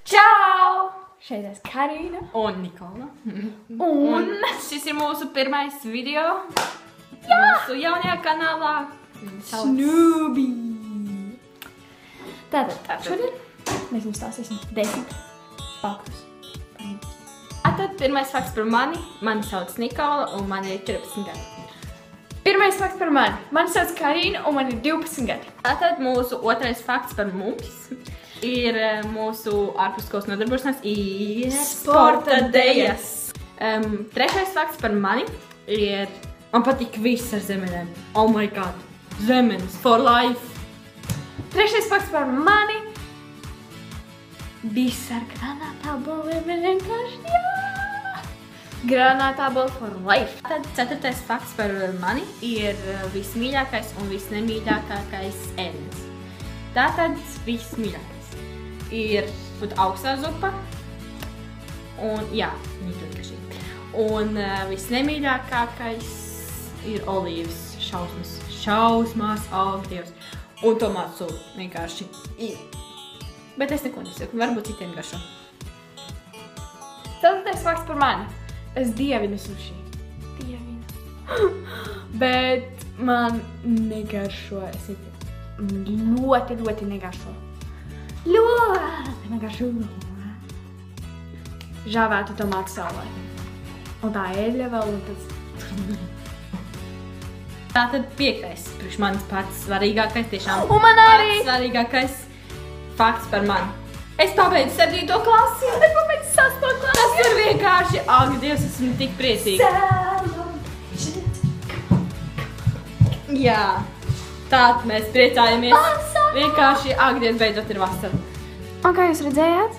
Čau! Šeit es Karina un Nikola. un Šis ir mūsu pirmais video. Mūsu jaunajā kanālā. Snoopy. Tātad šodien mēs jums stāstīsim 10 faktus par mums. Tātad pirmais fakts par mani. Mani sauc Nikola un man ir 14 gadi. Pirmais fakts par mani. Mani sauc Karina un man ir 12 gadi. Tātad mūsu otrais fakts par mums ir mūsu ārpusskolas nodarbošanās ir sporta dejas. Trešais fakts par mani ir, man patīk viss ar zemenēm. Oh my god, zemenes for life. Trešais fakts par mani. Viss ar granātāboliem ir vienkārši jā. Granātāboli for life. Tad ceturtais fakts par mani ir vismīļākais un visnemīļākais ēdiens. Tātad vismīļākais ir augstā zupa. Un jā, viņa ļoti garšīga. Un visnemīļākais ir olīvas šausmās, ak, Dievs. Un tomātu sula vienkārši. Bet es neko nesaku, varbūt citiem garšo. Ceturtais fakts par mani. Es dievinu sushi. Dievinu. Bet man negaršo. Es ļoti negaršo. Ļoti negaršo. Žāvētu tomātu saulē. Un tā eļļa vēl un tas. Tātad piektais, priekš manis pats svarīgākais, tiešām Un man arī. pats svarīgākais fakts par mani. Es pabeidzu 7. klasi. Es pabeidzu 6. klasi. Tas ir vienkārši, ak, Dievs, esmu tik priecīga. Jā, tātad mēs priecājamies. Vasara! Vienkārši, ak, Dievs, beidzot ir vasara. Un kā jūs redzējāt?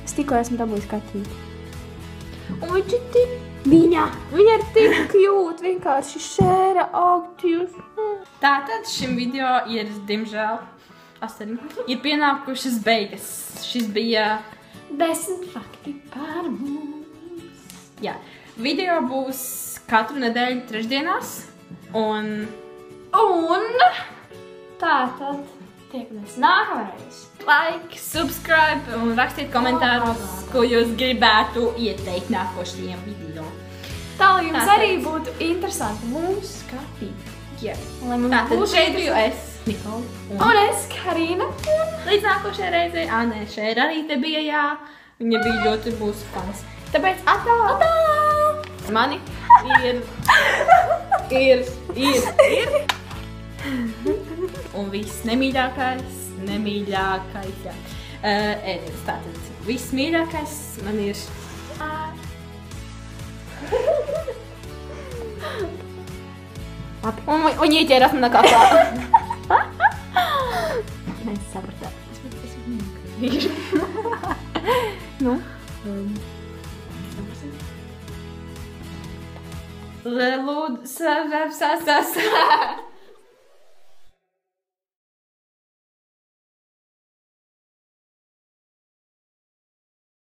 Es tikko esmu dabūjis kaķīti. Un viņš ir tik... Viņa ir tik cute, vienkārši šēra aktīvs. Tātad šim video ir, diemžēl, ir pienākušas beigas. Šis bija 10 fakti par mums. Jā, video būs katru nedēļu trešdienās. Un tātad tiekamies nākamreiz. like, subscribe un rakstiet komentārus, ko jūs gribētu ieteikt nākošajiem video. Tā, lai jums Tātad. arī būtu interesanti mūs skatīt. Jā. Lai mums Tātad būtu šeit biju es, Nikola. Un es, Karina. Līdz nākošajai reizei, nē, šeit arī te bija jā. Viņa bija ļoti mūsu fans. Tāpēc atā! Mani ir. Un viss nemīļākais, jā. Ēdiens, tātad viss mīļākais man ir. Labi, un ieķērās manā kaklā. Mēs sapratām. Nu? Lūdzu,